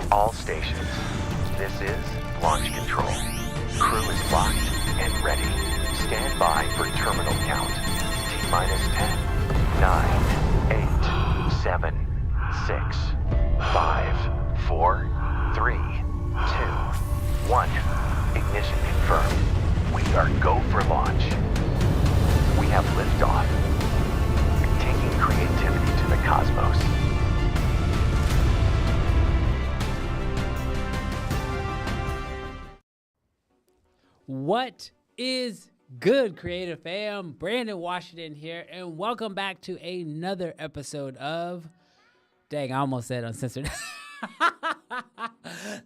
All stations, this is launch control. Crew is locked and ready. Stand by for terminal count. T-minus 10, 9, 8, 7, 6, 5, 4, 3, 2, 1. Ignition confirmed. We are go for launch. We have liftoff. Taking creativity to the cosmos. What is good, creative fam? Brandon Washington here, and welcome back to another episode of, dang, I almost said uncensored.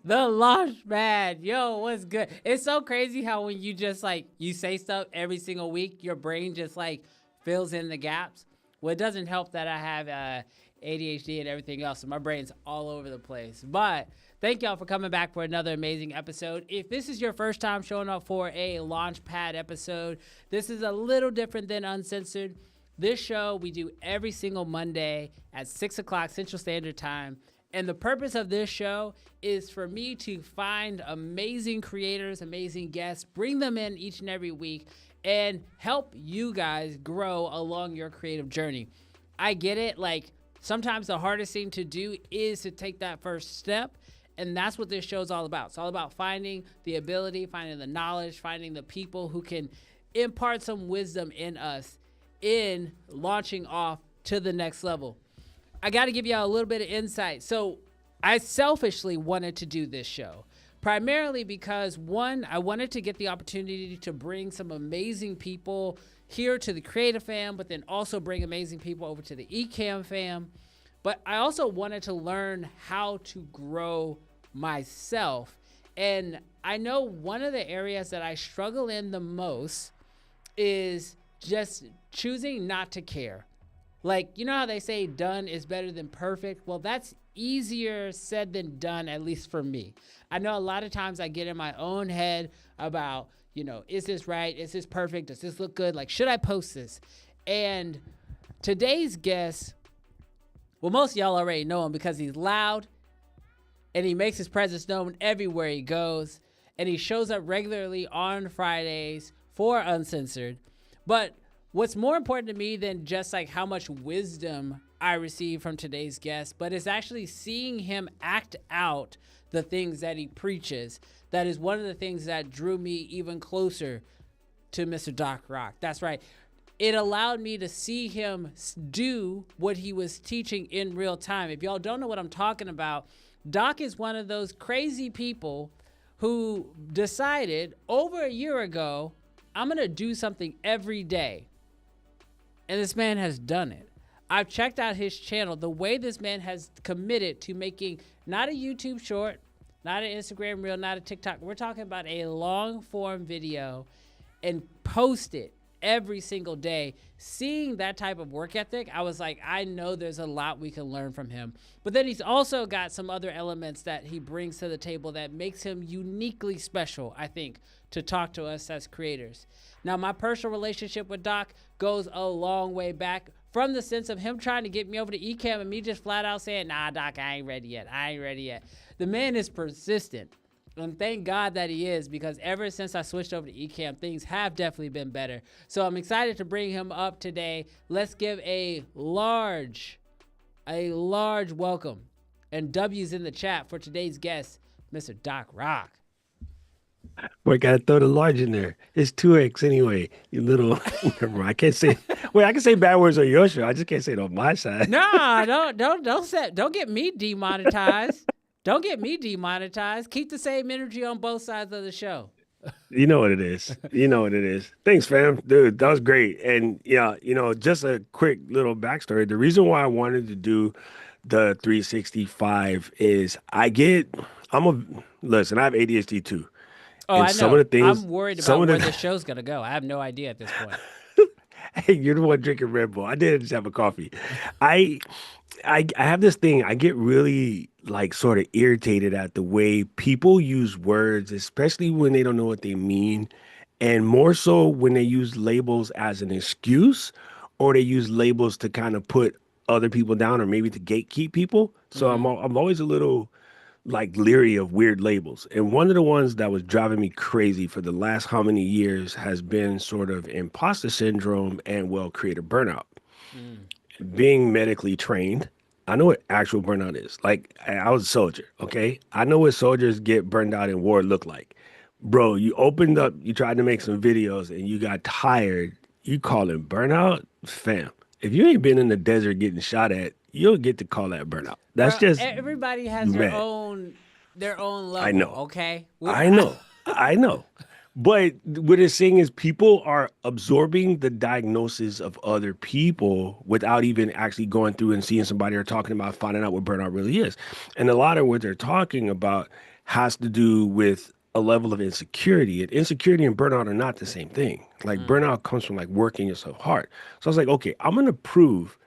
The Launchpad. Yo, what's good? It's so crazy how when you just you say stuff every single week, your brain just fills in the gaps. Well, it doesn't help that I have ADHD and everything else, so my brain's all over the place. But thank y'all for coming back for another amazing episode. If this is your first time showing up for a Launchpad episode, this is a little different than Uncensored. This show we do every single Monday at 6 o'clock Central Standard Time. And the purpose of this show is for me to find amazing creators, amazing guests, bring them in each and every week, and help you guys grow along your creative journey. I get it. Sometimes the hardest thing to do is to take that first step. And that's what this show is all about. It's all about finding the ability, finding the knowledge, finding the people who can impart some wisdom in us in launching off to the next level. I got to give y'all a little bit of insight. So I selfishly wanted to do this show, primarily because, one, I wanted to get the opportunity to bring some amazing people here to the Creative Fam, but then also bring amazing people over to the Ecamm Fam. But I also wanted to learn how to grow myself. And I know one of the areas that I struggle in the most is just choosing not to care. You know how they say done is better than perfect? Well, that's easier said than done, at least for me. I know a lot of times I get in my own head about, is this right? Is this perfect? Does this look good? Should I post this? And today's guest, well, most of y'all already know him because he's loud and he makes his presence known everywhere he goes. And he shows up regularly on Fridays for Uncensored. But what's more important to me than just how much wisdom I receive from today's guest, but it's actually seeing him act out the things that he preaches. That is one of the things that drew me even closer to Mr. Doc Rock. That's right. It allowed me to see him do what he was teaching in real time. If y'all don't know what I'm talking about, Doc is one of those crazy people who decided over a year ago, I'm going to do something every day. And this man has done it. I've checked out his channel. The way this man has committed to making not a YouTube short, not an Instagram reel, not a TikTok. We're talking about a long form video and post it every single day. Seeing that type of work ethic, I was like, I know there's a lot we can learn from him. But then he's also got some other elements that he brings to the table that makes him uniquely special, I think, to talk to us as creators. Now, my personal relationship with Doc goes a long way back, from the sense of him trying to get me over to Ecamm and me just flat out saying, nah, Doc, I ain't ready yet. The man is persistent. And thank God that he is, because ever since I switched over to Ecamm, things have definitely been better. So I'm excited to bring him up today. Let's give a large welcome and W's in the chat for today's guest, Mr. Doc Rock. Boy, gotta throw the large in there. It's 2X anyway. You little. I can't say. Wait, I can say bad words on your show. I just can't say it on my side. Nah, don't get me demonetized. Don't get me demonetized. Keep the same energy on both sides of the show. You know what it is. Thanks, fam. Dude, that was great. And yeah, just a quick little backstory. The reason why I wanted to do the 365 is I have ADHD too. Oh, and I know. Some of the things, I'm worried about where the show's going to go. I have no idea at this point. Hey, you're the one drinking Red Bull. I did just have a coffee. I have this thing. I get really sort of irritated at the way people use words, especially when they don't know what they mean, and more so when they use labels as an excuse, or they use labels to kind of put other people down, or maybe to gatekeep people. So I'm always a little like leery of weird labels. And one of the ones that was driving me crazy for the last how many years has been sort of imposter syndrome and well, creative burnout. Mm. Being medically trained, I know what actual burnout is. Like I was a soldier, okay? I know what soldiers get burned out in war look like. Bro, you opened up, you tried to make some videos and you got tired. You call it burnout? Fam. If you ain't been in the desert getting shot at, you'll get to call that burnout. That's Bro, just everybody has you mad. their own I level, know. okay? I know. I know. But what it's saying is people are absorbing the diagnosis of other people without even actually going through and seeing somebody or talking about finding out what burnout really is. And a lot of what they're talking about has to do with a level of insecurity. And insecurity and burnout are not the same thing. Like Mm. burnout comes from like working yourself hard. So I was like, okay, I'm gonna prove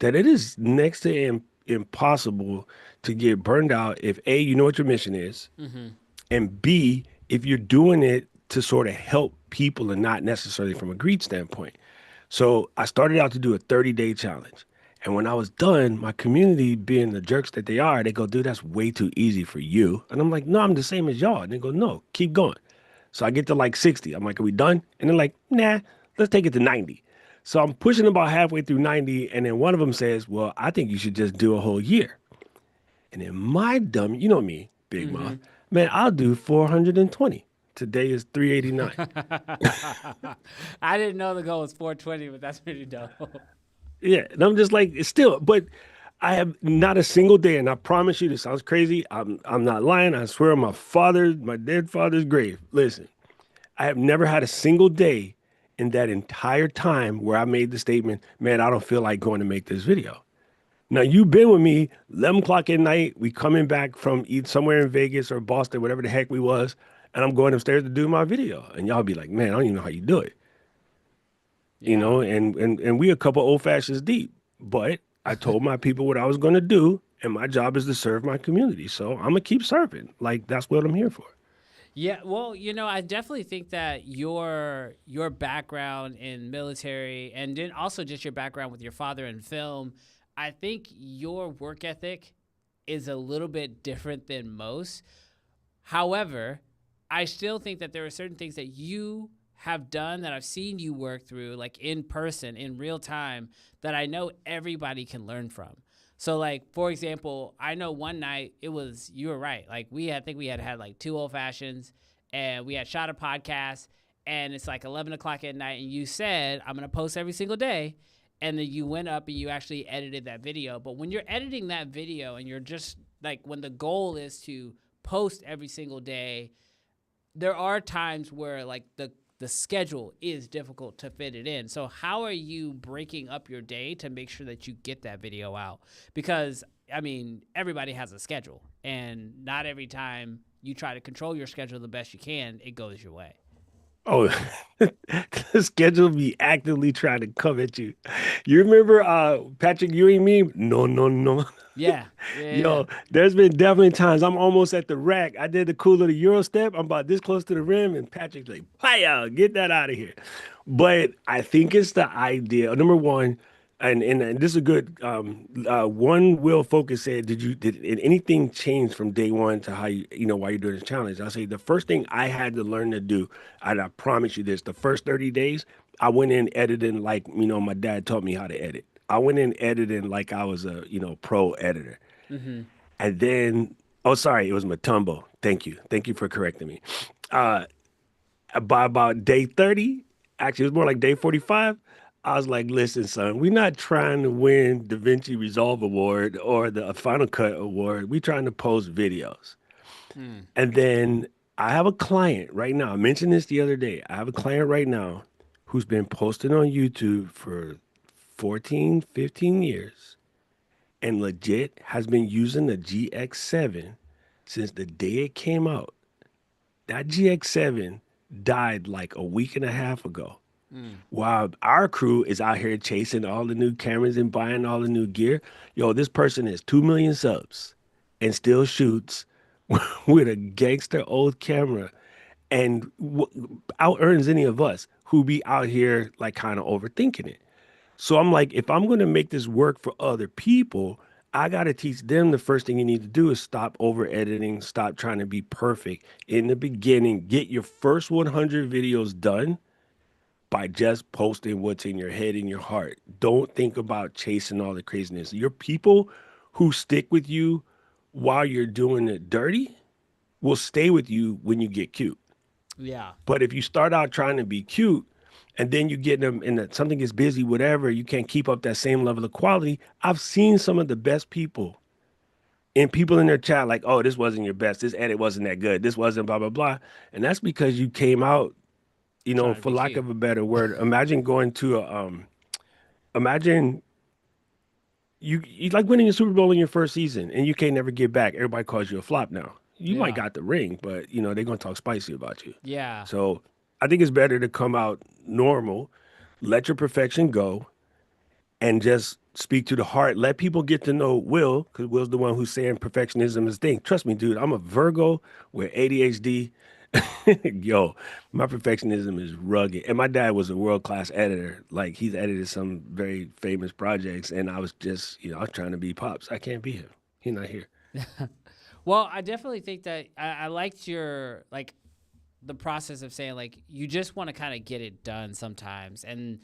that it is next to impossible to get burned out if A, you know what your mission is, Mm-hmm. and B, if you're doing it to sort of help people and not necessarily from a greed standpoint. So I started out to do a 30-day challenge. And when I was done, my community, being the jerks that they are, they go, dude, that's way too easy for you. And I'm like, no, I'm the same as y'all. And they go, no, keep going. So I get to like 60. I'm like, are we done? And they're like, nah, let's take it to 90. So I'm pushing about halfway through 90. And then one of them says, well, I think you should just do a whole year. And in my dumb, you know me, big mouth, Mm-hmm. man, I'll do 420. Today is 389. I didn't know the goal was 420, but that's pretty dope. Yeah. And I'm just like, it's still, but I have not a single day, and I promise you, this sounds crazy. I'm not lying. I swear on my dead father's grave. Listen, I have never had a single day in that entire time where I made the statement, man, I don't feel like going to make this video. Now you've been with me 11 o'clock at night. We coming back from somewhere in Vegas or Boston, whatever the heck we was, and I'm going upstairs to do my video. And y'all be like, man, I don't even know how you do it. Yeah. And we a couple old fashions deep. But I told my people what I was gonna do, and my job is to serve my community. So I'm gonna keep serving. Like that's what I'm here for. Yeah, well, I definitely think that your background in military and then also just your background with your father in film, I think your work ethic is a little bit different than most. However, I still think that there are certain things that you have done that I've seen you work through, like in person, in real time, that I know everybody can learn from. So, like, for example, I know one night it was, you were right. Like, I think we had like two old fashions and we had shot a podcast and it's like 11 o'clock at night and you said, I'm going to post every single day. And then you went up and you actually edited that video. But when you're editing that video and you're just like, when the goal is to post every single day, there are times where like the schedule is difficult to fit it in. So how are you breaking up your day to make sure that you get that video out? Because I mean, everybody has a schedule and not every time you try to control your schedule the best you can, it goes your way. Oh, the schedule be actively trying to come at you. You remember Patrick Ewing meme? No, no, no. Yeah. Yeah. Yo, there's been definitely times I'm almost at the rack. I did the cool little Euro step. I'm about this close to the rim, and Patrick's like, "Hiya, get that out of here." But I think it's the idea. Number one, and this is a good one. Will Focus said, did anything change from day one to how why you're doing this challenge? I say the first thing I had to learn to do, and I promise you this, the first 30 days, I went in editing like my dad taught me how to edit. I went in editing like I was a pro editor, Mm-hmm. and then oh sorry, it was Matumbo. Thank you for correcting me. Uh, by about day 30, actually, it was more like day 45. I was like, listen, son, we're not trying to win DaVinci Resolve Award or the Final Cut Award. We're trying to post videos. Mm. And then I have a client right now. I mentioned this the other day. I have a client right now who's been posting on YouTube for 14, 15 years and legit has been using the GX7 since the day it came out. That GX7 died like a week and a half ago. Mm. While our crew is out here chasing all the new cameras and buying all the new gear, yo, this person has 2 million subs and still shoots with a gangster old camera and out earns any of us who be out here like kind of overthinking it. So I'm like, if I'm going to make this work for other people, I got to teach them the first thing you need to do is stop over editing, stop trying to be perfect. In the beginning, get your first 100 videos done by just posting what's in your head and your heart. Don't think about chasing all the craziness. Your people who stick with you while you're doing it dirty will stay with you when you get cute. Yeah. But if you start out trying to be cute and then you get them and that something gets busy, whatever, you can't keep up that same level of quality. I've seen some of the best people and people in their chat like, oh, this wasn't your best. This edit wasn't that good. This wasn't blah, blah, blah. And that's because you came out, Trying to for be lack cute. of a better word, imagine going to imagine you like winning a Super Bowl in your first season and you can't never get back. Everybody calls you a flop now. You might Yeah. got the ring, but they're gonna talk spicy about you. Yeah. So I think it's better to come out normal, let your perfection go, and just speak to the heart. Let people get to know Will, because Will's the one who's saying perfectionism is a thing. Trust me, dude, I'm a Virgo with ADHD. Yo, my perfectionism is rugged. And my dad was a world-class editor. Like he's edited some very famous projects. And I was just, I was trying to be Pops. I can't be him. He's not here. Well, I definitely think that I liked your like the process of saying like you just want to kind of get it done sometimes. And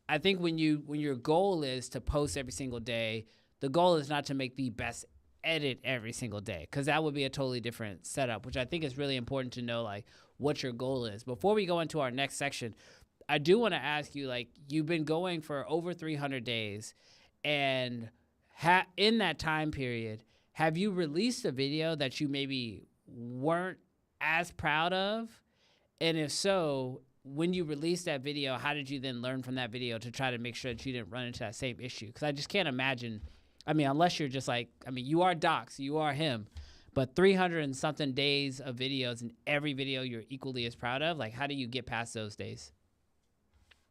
I think when your goal is to post every single day, the goal is not to make the best edit every single day, because that would be a totally different setup, which I think is really important to know like what your goal is. Before we go into our next section, I do want to ask you, like, you've been going for over 300 days, and in that time period, have you released a video that you maybe weren't as proud of? And if so, when you released that video, how did you then learn from that video to try to make sure that you didn't run into that same issue? Because I just can't imagine. I mean, unless you're just like, I mean, you are Doc, so you are him, but 300 and something days of videos, and every video you're equally as proud of, like, how do you get past those days?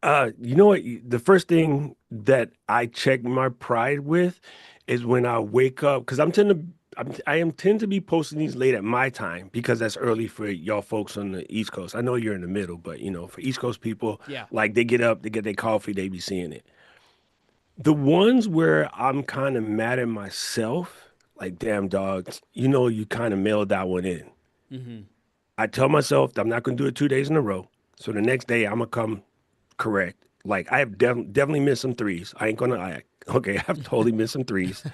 You know what? The first thing that I check my pride with is when I wake up, because I am tend to be posting these late at my time because that's early for y'all folks on the East Coast. I know you're in the middle, but for East Coast people, Yeah. like they get up, they get their coffee, they be seeing it. The ones where I'm kind of mad at myself, like damn dog, you kind of mailed that one in. Mm-hmm. I tell myself that I'm not gonna do it 2 days in a row. So the next day I'm gonna come correct. Like I have definitely missed some threes. I ain't gonna act. Okay, I've totally missed some threes.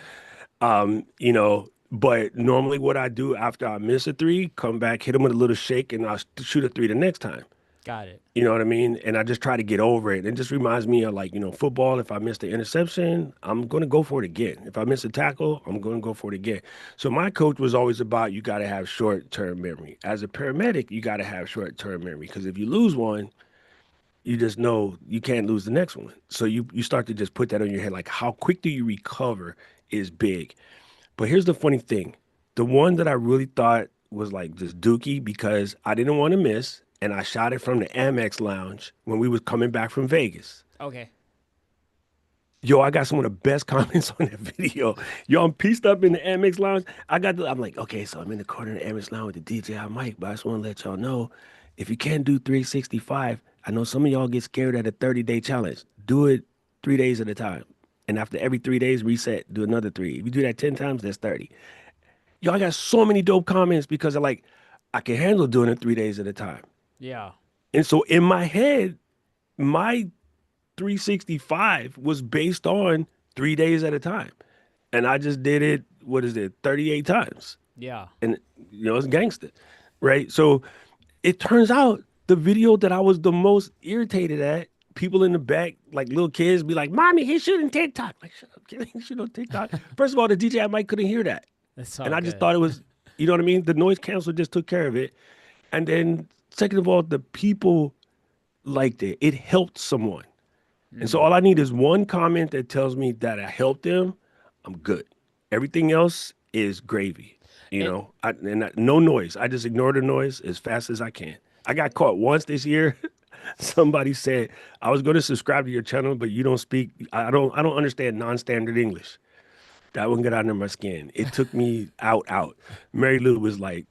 But normally what I do after I miss a three, come back, hit them with a little shake, and I'll shoot a three the next time. Got it. You know what I mean? And I just try to get over it. It just reminds me of like, football. If I miss the interception, I'm going to go for it again. If I miss a tackle, I'm going to go for it again. So my coach was always about you got to have short-term memory. As a paramedic, you got to have short-term memory because if you lose one, you just know you can't lose the next one. So you start to just put that on your head. Like how quick do you recover is big. But here's the funny thing. The one that I really thought was like just dookie because I didn't want to miss, and I shot it from the Amex lounge when we was coming back from Vegas. Okay. Yo, I got some of the best comments on that video. Yo, I'm pieced up in the Amex lounge. I'm like, okay, so I'm in the corner of the Amex lounge with the DJI mic, but I just want to let y'all know, if you can't do 365, I know some of y'all get scared at a 30-day challenge. Do it 3 days at a time. And after every 3 days, reset, do another three. If you do that 10 times, that's 30. Yo, I got so many dope comments because I can handle doing it 3 days at a time. Yeah. And so in my head, my 365 was based on 3 days at a time. And I just did it, 38 times. Yeah. And, it's gangster, right? So it turns out the video that I was the most irritated at, people in the back, like little kids, be like, Mommy, he's shooting TikTok. Like, shut up, kid, he shoot on TikTok. First of all, the DJI mic couldn't hear that. That's And all I just good. thought it was, you know what I mean? The noise cancel just took care of it. And then, second of all, the people liked it. It helped someone. And so all I need is one comment that tells me that I helped them. I'm good. Everything else is gravy. And No noise. I just ignore the noise as fast as I can. I got caught once this year. Somebody said I was going to subscribe to your channel, but you don't speak. I don't understand non-standard English. That one got under my skin. It took me out. Mary Lou was like,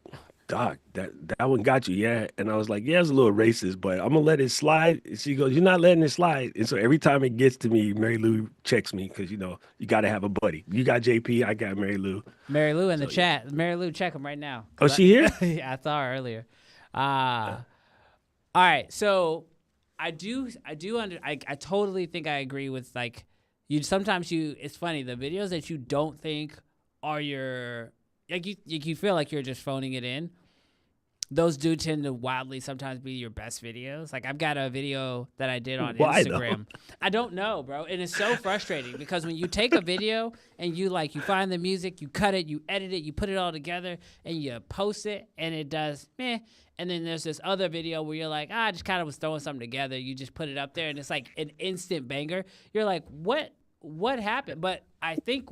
Doc, that one got you, yeah. And I was like, yeah, it's a little racist, but I'm gonna let it slide. And she goes, you're not letting it slide. And so every time it gets to me, Mary Lou checks me because you got to have a buddy. You got JP, I got Mary Lou. Mary Lou in the So yeah. chat. Mary Lou, check him right now. Oh, 'Cause she here? yeah, I saw her earlier. All right, so I totally think I agree with like sometimes it's funny the videos that you don't think are your you feel like you're just phoning it in. Those do tend to wildly sometimes be your best videos. Like I've got a video that I did on Why, Instagram. I don't know, bro. And it's so frustrating because when you take a video and you find the music, you cut it, you edit it, you put it all together and you post it and it does meh. And then there's this other video where you're like, I just kind of was throwing something together. You just put it up there and it's like an instant banger. You're like, what happened? But I think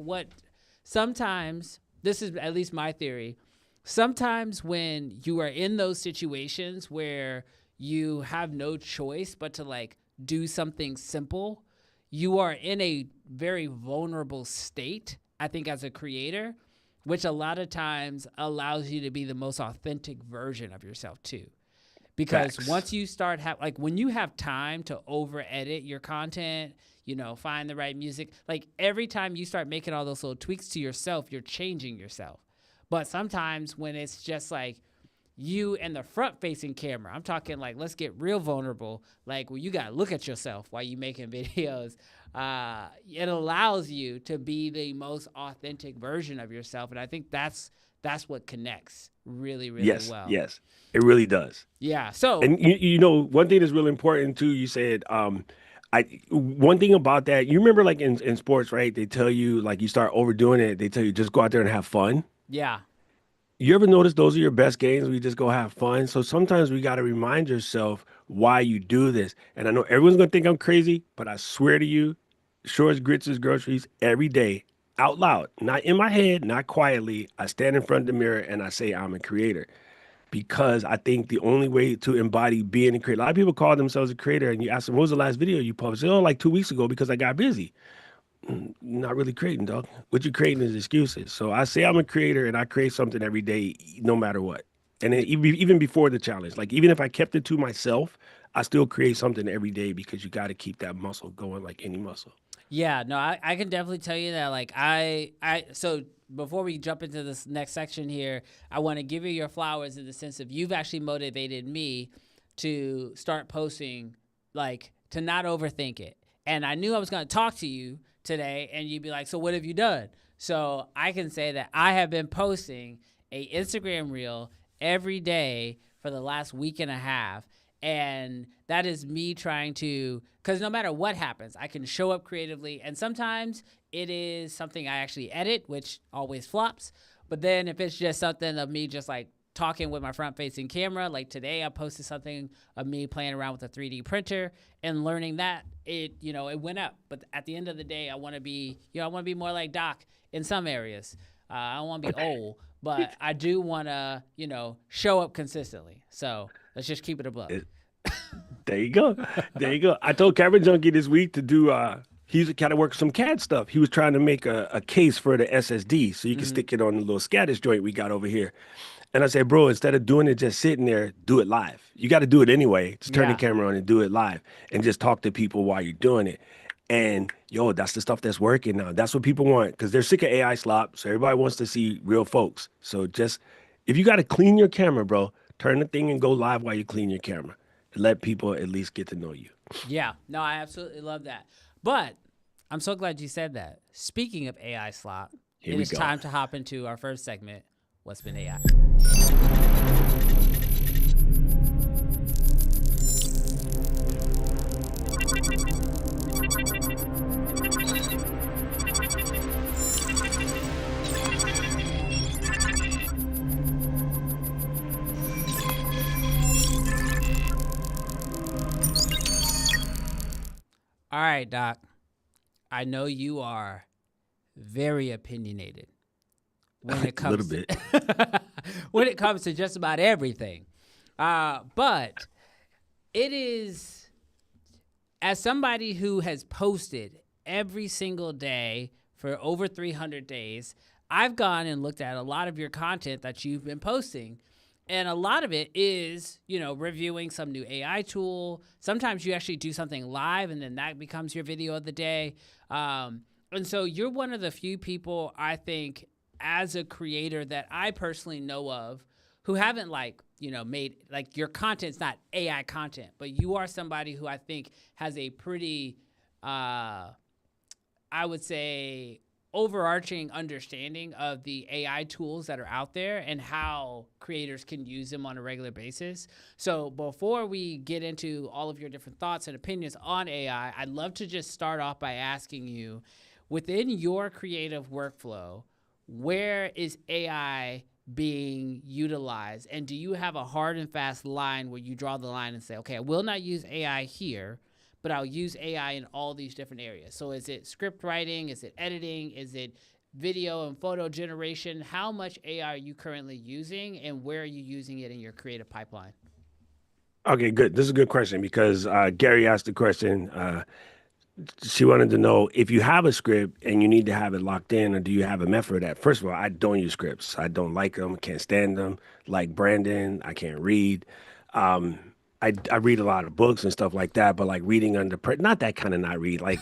sometimes, this is at least my theory, sometimes when you are in those situations where you have no choice but to like do something simple, you are in a very vulnerable state, I think, as a creator, which a lot of times allows you to be the most authentic version of yourself too. Because Facts. once you start when you have time to over edit your content, find the right music, like every time you start making all those little tweaks to yourself, you're changing yourself. But sometimes when it's just like you and the front facing camera, I'm talking like, let's get real vulnerable. Like you got to look at yourself while you making videos. It allows you to be the most authentic version of yourself. And I think that's what connects really, really well. Yes, it really does. Yeah. So, And one thing that's really important too, you said, one thing about that, you remember like in sports, right? They tell you like you start overdoing it. They tell you just go out there and have fun. yeah. You ever notice those are your best games where you just go have fun? So sometimes we got to remind yourself why you do this. And I know everyone's going to think I'm crazy, but I swear to you, shorts, grits, is groceries every day out loud, not in my head, not quietly. I stand in front of the mirror and I say I'm a creator because I think the only way to embody being a creator, a lot of people call themselves a creator and you ask them, what was the last video you published? Oh, like 2 weeks ago because I got busy. Not really creating, dog. What you're creating is excuses. So I say I'm a creator and I create something every day, no matter what. And then even before the challenge, like even if I kept it to myself, I still create something every day because you got to keep that muscle going like any muscle. Yeah, no, I can definitely tell you that. Like so before we jump into this next section here, I want to give you your flowers in the sense of you've actually motivated me to start posting, like to not overthink it. And I knew I was going to talk to you today and you'd be like, so what have you done? So I can say that I have been posting a Instagram reel every day for the last week and a half. And that is me trying to, because no matter what happens, I can show up creatively. And sometimes it is something I actually edit, which always flops. But then if it's just something of me just like talking with my front facing camera, like today I posted something of me playing around with a 3D printer and learning that it went up. But at the end of the day, I want to be, more like Doc in some areas. I don't want to be old, but I do want to, show up consistently. So let's just keep it above. There you go. There you go. I told Camera Junkie this week to do, he's kind of work some CAD stuff. He was trying to make a case for the SSD so you can stick it on the little SCADIS joint we got over here. And I said, bro, instead of doing it just sitting there, do it live. You got to do it anyway. Just turn the camera on and do it live and just talk to people while you're doing it. And that's the stuff that's working now. That's what people want because they're sick of AI slop. So everybody wants to see real folks. So just, if you got to clean your camera, bro, turn the thing and go live while you clean your camera. And let people at least get to know you. Yeah, no, I absolutely love that. But I'm so glad you said that. Speaking of AI slop, it is time to hop into our first segment, What's Been AI? All right, Doc. I know you are very opinionated when it comes a little bit. when it comes to just about everything. But it is, as somebody who has posted every single day for over 300 days, I've gone and looked at a lot of your content that you've been posting. And a lot of it is, reviewing some new AI tool. Sometimes you actually do something live and then that becomes your video of the day. And so you're one of the few people, I think, as a creator that I personally know of who haven't made your content's not AI content, but you are somebody who I think has a pretty, I would say, overarching understanding of the AI tools that are out there and how creators can use them on a regular basis. So before we get into all of your different thoughts and opinions on AI, I'd love to just start off by asking you, within your creative workflow, where is AI being utilized? And do you have a hard and fast line where you draw the line and say, okay, I will not use AI here, but I'll use AI in all these different areas? So is it script writing? Is it editing? Is it video and photo generation? How much AI are you currently using, and where are you using it in your creative pipeline? Okay, good. This is a good question because Gary asked the question. She wanted to know if you have a script and you need to have it locked in, or do you have a method for that? First of all, I don't use scripts. I don't like them, can't stand them. Like Brandon, I can't read. Um, I read a lot of books and stuff like that, but like reading under not that kind of not read. Like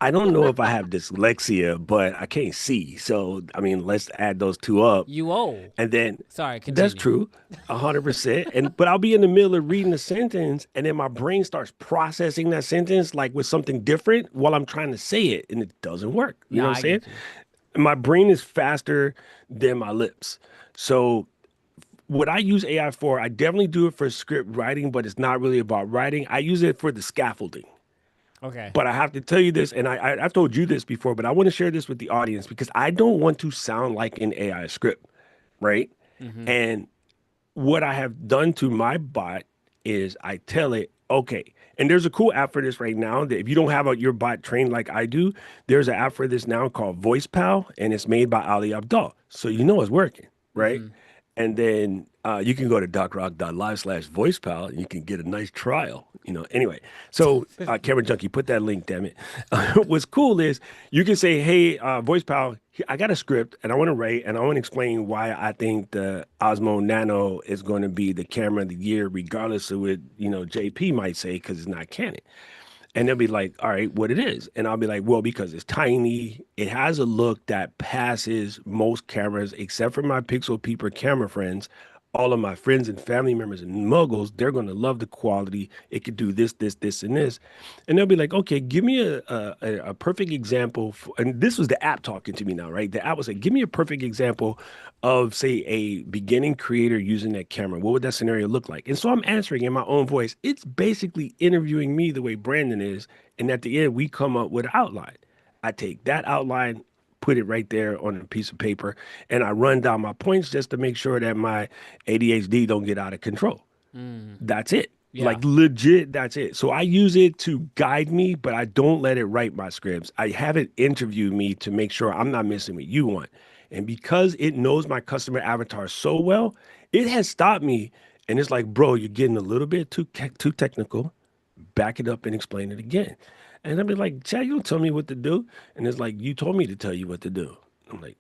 I don't know if I have dyslexia, but I can't see. So I mean, let's add those two up. You old. And then Sorry, that's continue. true, 100%. But I'll be in the middle of reading a sentence, and then my brain starts processing that sentence like with something different while I'm trying to say it, and it doesn't work. You No, know what I'm I saying? get you. My brain is faster than my lips. So what I use AI for, I definitely do it for script writing, but it's not really about writing. I use it for the scaffolding. Okay. But I have to tell you this, and I've told you this before, but I want to share this with the audience because I don't want to sound like an AI script, right? Mm-hmm. And what I have done to my bot is I tell it, okay, and there's a cool app for this right now that if you don't have your bot trained like I do, there's an app for this now called VoicePal, and it's made by Ali Abdaal. So you know it's working, right? Mm-hmm. And then you can go to docrock.live/voicepal and you can get a nice trial. Anyway, so Camera Junkie, put that link, damn it. What's cool is you can say, hey, VoicePal, I got a script and I want to write and I want to explain why I think the Osmo Nano is going to be the camera of the year, regardless of what, JP might say, because it's not Canon. And they'll be like, all right, what it is. And I'll be like, well, because it's tiny, it has a look that passes most cameras, except for my Pixel Peeper camera friends. All of my friends and family members and muggles, they're going to love the quality. It could do this, this, this, and this. And they'll be like, okay, give me a perfect example. And this was the app talking to me now, right? The app was like, give me a perfect example of, say, a beginning creator using that camera. What would that scenario look like? And so I'm answering in my own voice. It's basically interviewing me the way Brandon is. And at the end, we come up with an outline. I take that outline, put it right there on a piece of paper, and I run down my points just to make sure that my ADHD don't get out of control. Mm. That's it. Yeah. Like legit, that's it. So I use it to guide me, but I don't let it write my scripts. I have it interview me to make sure I'm not missing what you want. And because it knows my customer avatar so well, it has stopped me. And it's like, bro, you're getting a little bit too technical. Back it up and explain it again. And I'll be like, Chad, you don't tell me what to do. And it's like, you told me to tell you what to do. I'm like,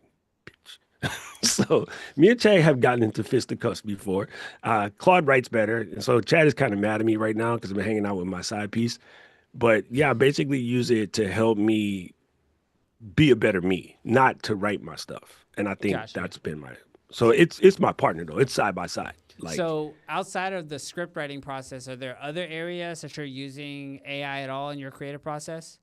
so me and Chad have gotten into fisticuffs before. Claude writes better. And so Chad is kind of mad at me right now because I've been hanging out with my side piece. But yeah, I basically use it to help me be a better me, not to write my stuff. And I think Gotcha. that's been so it's my partner though. It's side by side. Like So outside of the script writing process, are there other areas that you're using AI at all in your creative process?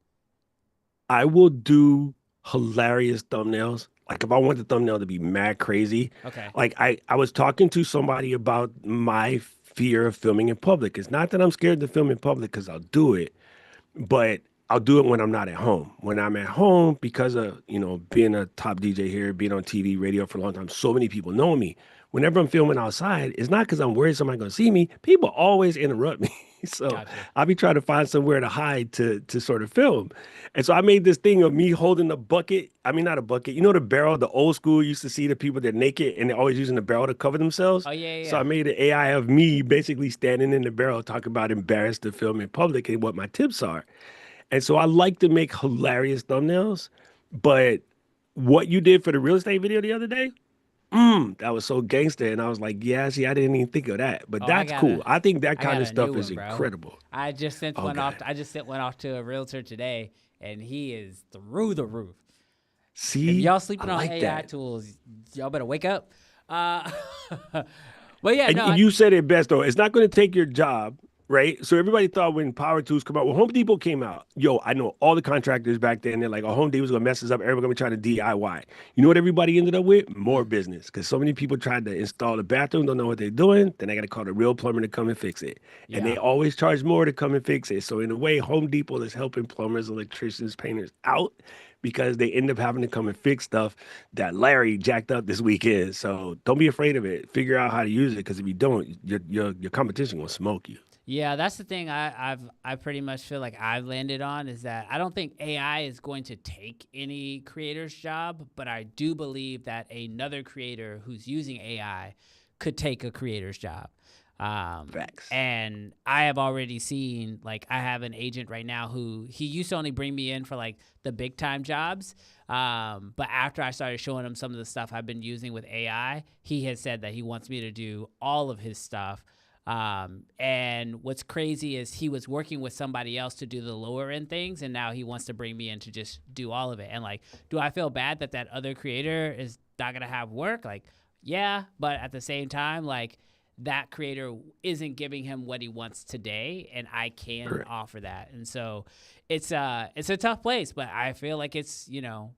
I will do hilarious thumbnails. Like if I want the thumbnail to be mad crazy, Okay. like I was talking to somebody about my fear of filming in public. It's not that I'm scared to film in public because I'll do it, but I'll do it when I'm not at home. When I'm at home, because of, being a top DJ here, being on TV, radio for a long time, so many people know me. Whenever I'm filming outside, it's not because I'm worried somebody's gonna see me. People always interrupt me. So Gotcha. I'll be trying to find somewhere to hide to sort of film. And so I made this thing of me holding a bucket. I mean, not a bucket, the barrel, the old school used to see the people that are naked and they're always using the barrel to cover themselves. Oh, yeah, yeah, So I yeah. made an AI of me basically standing in the barrel talking about embarrassed to film in public and what my tips are. And so I like to make hilarious thumbnails, but what you did for the real estate video the other day, That was so gangster. And I was like, yeah, see, I didn't even think of that. But Oh, that's cool. I think that I kind got of a new stuff is one, bro. incredible. I just sent Oh one off. God. I just sent one off to a realtor today, and he is through the roof. If See, y'all I sleeping on like AI that. tools, y'all better wake up. Uh, but yeah, no, And you said it best though. It's not going to take your job, right? So everybody thought when power tools come out, when Home Depot came out, yo, I know all the contractors back then. They're like, "Oh, Home Depot's gonna mess us up. Everybody's gonna be trying to DIY." You know what everybody ended up with? More business, because so many people tried to install the bathroom, don't know what they're doing. Then they got to call the real plumber to come and fix it, and they yeah, always charge more to come and fix it. So in a way, Home Depot is helping plumbers, electricians, painters out because they end up having to come and fix stuff that Larry jacked up this weekend. So don't be afraid of it. Figure out how to use it because if you don't, your competition will smoke you. yeah, that's the thing. I pretty much feel like I've landed on is that I don't think AI is going to take any creator's job, but I do believe that another creator who's using AI could take a creator's job. Facts. And I have already seen, like, I have an agent right now who he used to only bring me in for like the big time jobs. But after I started showing him some of the stuff I've been using with AI, he has said that he wants me to do all of his stuff. And what's crazy is he was working with somebody else to do the lower end things, and now he wants to bring me in to just do all of it. And like, do I feel bad that that other creator is not gonna have work? Like, yeah, but at the same time, like, that creator isn't giving him what he wants today, and I can Correct. offer that. And so it's a tough place, but I feel like it's,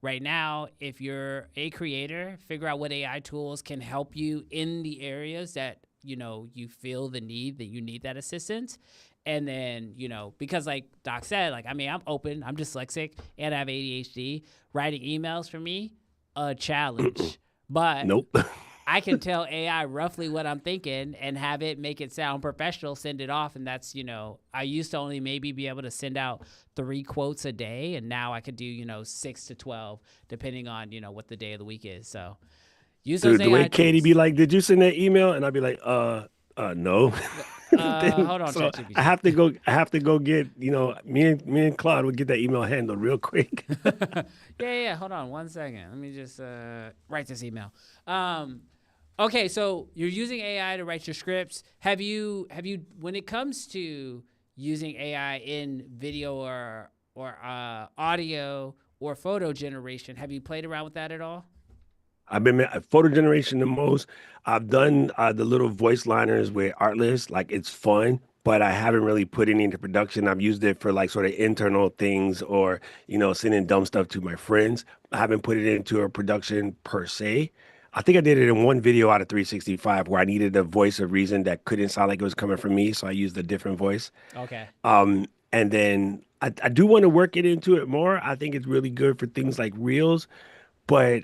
right now, if you're a creator, figure out what AI tools can help you in the areas that you feel the need that you need that assistance. And then, because like Doc said, like, I mean, I'm open, I'm dyslexic, and I have ADHD. Writing emails for me, a challenge. But Nope. I can tell AI roughly what I'm thinking and have it make it sound professional, send it off. And that's, I used to only maybe be able to send out 3 quotes a day. And now I could do, 6 to 12, depending on, what the day of the week is. So use those Dude, the way AI Katie be tools. like, "Did you send that email?" And I'd be like, no." Then, Hold on, so I ChatGPT. have to go. I have to go get. Me and Claude will get that email handled real quick. Yeah. Hold on 1 second. Let me just write this email. Okay, so you're using AI to write your scripts. Have you when it comes to using AI in video or audio or photo generation, have you played around with that at all? I've been photo generation the most. I've done the little voice liners with Artlist. Like it's fun, but I haven't really put any into production. I've used it for like sort of internal things or, sending dumb stuff to my friends. I haven't put it into a production per se. I think I did it in one video out of 365 where I needed a voice of reason that couldn't sound like it was coming from me. So I used a different voice. Okay. And then I do want to work it into it more. I think it's really good for things like reels. But,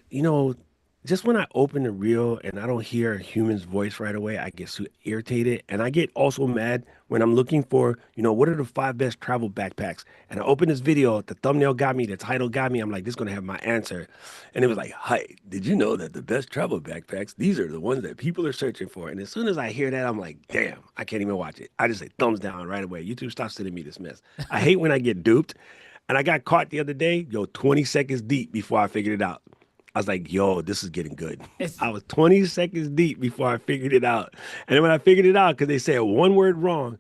just when I open the reel and I don't hear a human's voice right away, I get so irritated. And I get also mad when I'm looking for, what are the 5 best travel backpacks? And I open this video, the thumbnail got me, the title got me. I'm like, this is going to have my answer. And it was like, "Hi, did you know that the best travel backpacks, these are the ones that people are searching for?" And as soon as I hear that, I'm like, damn, I can't even watch it. I just say thumbs down right away. YouTube, stop sending me this mess. I hate when I get duped. And I got caught the other day, 20 seconds deep before I figured it out. I was like, yo, this is getting good. It's I was 20 seconds deep before I figured it out. And then when I figured it out, because they said one word wrong,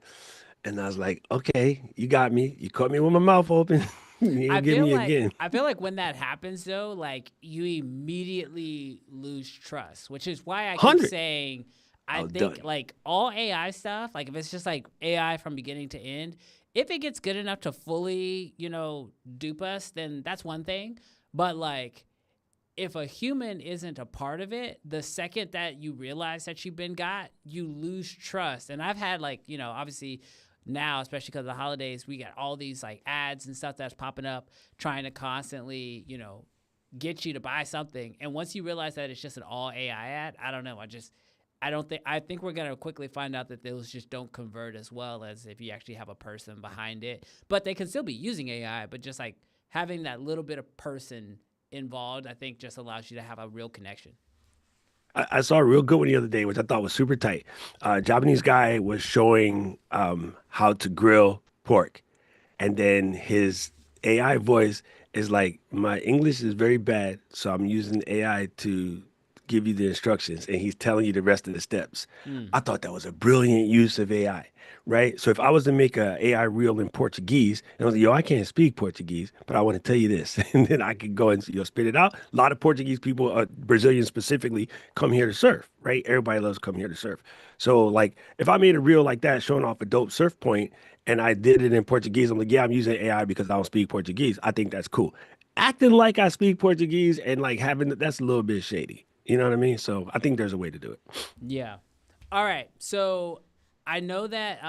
and I was like, okay, you got me. You caught me with my mouth open. You I ain't get feel me like again. I feel like when that happens though, like you immediately lose trust, which is why I keep 100. saying I I was think done. like all AI stuff, like if it's just like AI from beginning to end, if it gets good enough to fully, dupe us, then that's one thing. But like if a human isn't a part of it, the second that you realize that you've been got, you lose trust. And I've had like, obviously now, especially because of the holidays, we got all these like ads and stuff that's popping up trying to constantly, get you to buy something. And once you realize that it's just an all AI ad, I don't know. I think we're going to quickly find out that those just don't convert as well as if you actually have a person behind it. But they can still be using AI, but just like having that little bit of person involved, I think just allows you to have a real connection. I saw a real good one the other day, which I thought was super tight. Japanese guy was showing how to grill pork. And then his AI voice is like, my English is very bad, so I'm using AI to give you the instructions and he's telling you the rest of the steps. Mm. I thought that was a brilliant use of AI, right? So if I was to make a AI reel in Portuguese, and I was like, yo, I can't speak Portuguese, but I want to tell you this, and then I could go and spit it out. A lot of Portuguese people, Brazilians specifically, come here to surf, right? Everybody loves coming here to surf. So like, if I made a reel like that showing off a dope surf point, and I did it in Portuguese, I'm like, yeah, I'm using AI because I don't speak Portuguese. I think that's cool. Acting like I speak Portuguese and like having that's a little bit shady. You know what I mean? So I think there's a way to do it. Yeah. All right. So I know that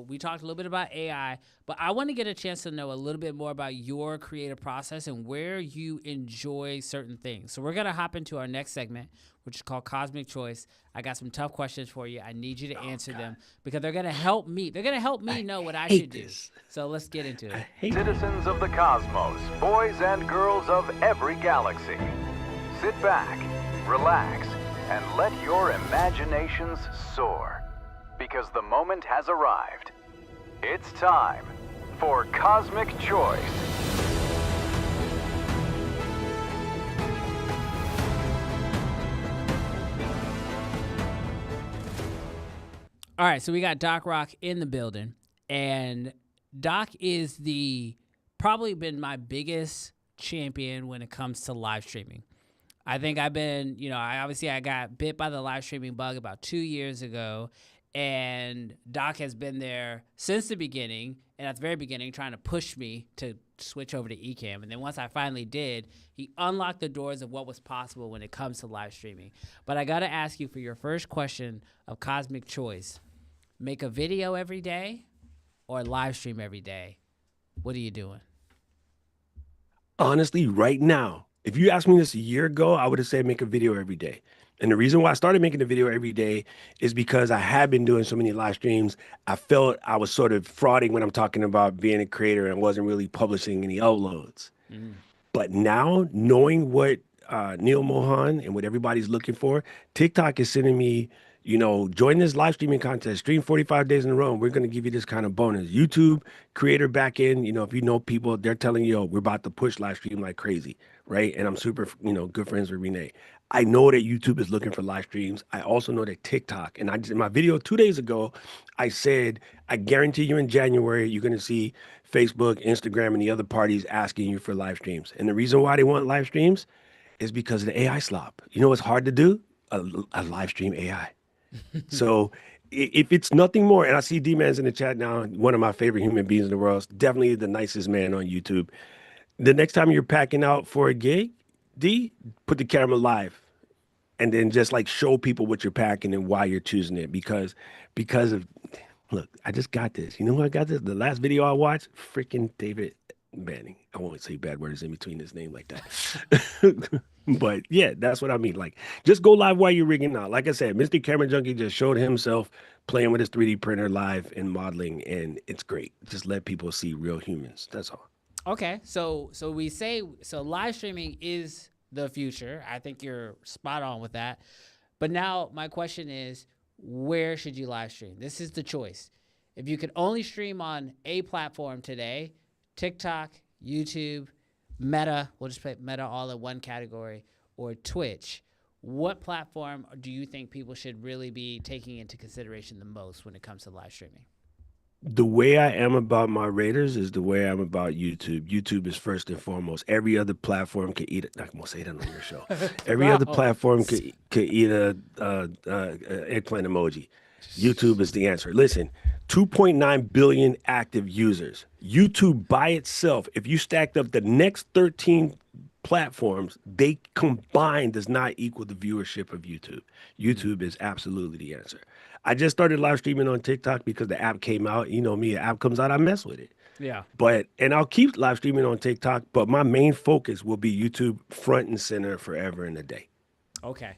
we talked a little bit about AI, but I want to get a chance to know a little bit more about your creative process and where you enjoy certain things. So we're gonna hop into our next segment, which is called Cosmic Choice. I got some tough questions for you. I need you to answer them because they're gonna help me. They're gonna help me know what I should do. So let's get into it. Citizens of the cosmos, boys and girls of every galaxy, sit back, relax, and let your imaginations soar, because the moment has arrived. It's time for Cosmic Choice. All right, so we got Doc Rock in the building, and Doc is probably been my biggest champion when it comes to live streaming. I think I've been, I got bit by the live streaming bug about 2 years ago, and Doc has been there since the beginning, and at the very beginning, trying to push me to switch over to Ecamm. And then once I finally did, he unlocked the doors of what was possible when it comes to live streaming. But I got to ask you for your first question of Cosmic Choice. Make a video every day or live stream every day? What are you doing? Honestly, right now, if you asked me this a year ago, I would have said make a video every day. And the reason why I started making a video every day is because I had been doing so many live streams. I felt I was sort of frauding when I'm talking about being a creator and wasn't really publishing any uploads. Mm. But now, knowing what Neil Mohan and what everybody's looking for, TikTok is sending me, join this live streaming contest, stream 45 days in a row, and we're going to give you this kind of bonus. YouTube creator back in, if you know people, they're telling you, we're about to push live stream like crazy, right? And I'm super, good friends with Renee. I know that YouTube is looking for live streams. I also know that TikTok, and in my video 2 days ago, I said, I guarantee you in January, you're going to see Facebook, Instagram, and the other parties asking you for live streams. And the reason why they want live streams is because of the AI slop. You know what's hard to do? A live stream AI. So if it's nothing more, and I see D-Man's in the chat now, one of my favorite human beings in the world, definitely the nicest man on YouTube. The next time you're packing out for a gig, D, put the camera live and then just like show people what you're packing and why you're choosing it because of, look, I just got this. You know who I got this? The last video I watched, freaking David Banning. I won't say bad words in between his name like that. But yeah, that's what I mean. Like, just go live while you're rigging out. Like I said, Mr. Camera Junkie just showed himself playing with his 3D printer live and modeling, and it's great. Just let people see real humans. That's all. Okay, so live streaming is the future. I think you're spot on with that. But now my question is, where should you live stream? This is the choice. If you could only stream on a platform today, TikTok, YouTube, Meta, we'll just put Meta all in one category, or Twitch, what platform do you think people should really be taking into consideration the most when it comes to live streaming? The way I am about my Raiders is the way I'm about YouTube. YouTube is first and foremost. Every other platform could eat it. I won't say that on your show. Every other platform could eat a eggplant emoji. YouTube is the answer. Listen, 2.9 billion active users. YouTube by itself, if you stacked up the next 13 platforms, they combined does not equal the viewership of YouTube. YouTube is absolutely the answer. I just started live streaming on TikTok because the app came out. You know me, an app comes out, I mess with it. Yeah. And I'll keep live streaming on TikTok, but my main focus will be YouTube front and center forever and a day. Okay.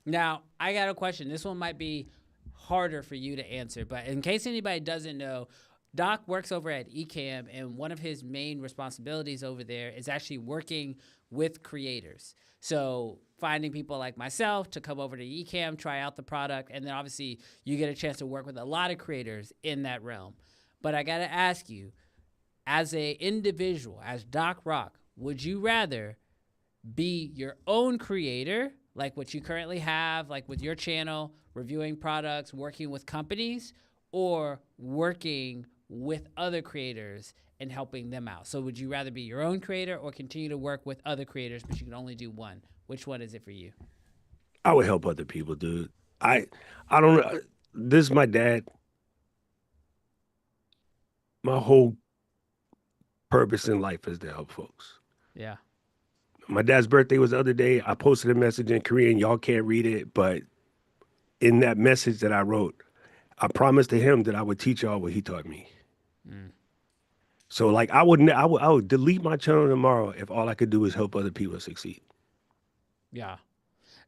Now, I got a question. This one might be harder for you to answer, but in case anybody doesn't know, Doc works over at Ecamm, and one of his main responsibilities over there is actually working with creators. So finding people like myself to come over to Ecamm, try out the product, and then obviously you get a chance to work with a lot of creators in that realm. But I got to ask you, as an individual, as Doc Rock, would you rather be your own creator, like what you currently have, like with your channel, reviewing products, working with companies, or working with other creators and helping them out? So would you rather be your own creator or continue to work with other creators, but you can only do one? Which one is it for you? I would help other people, dude. I don't know. This is my dad. My whole purpose in life is to help folks. Yeah. My dad's birthday was the other day. I posted a message in Korean. Y'all can't read it, but in that message that I wrote, I promised to him that I would teach y'all what he taught me. So like I would delete my channel tomorrow if all I could do is help other people succeed. Yeah.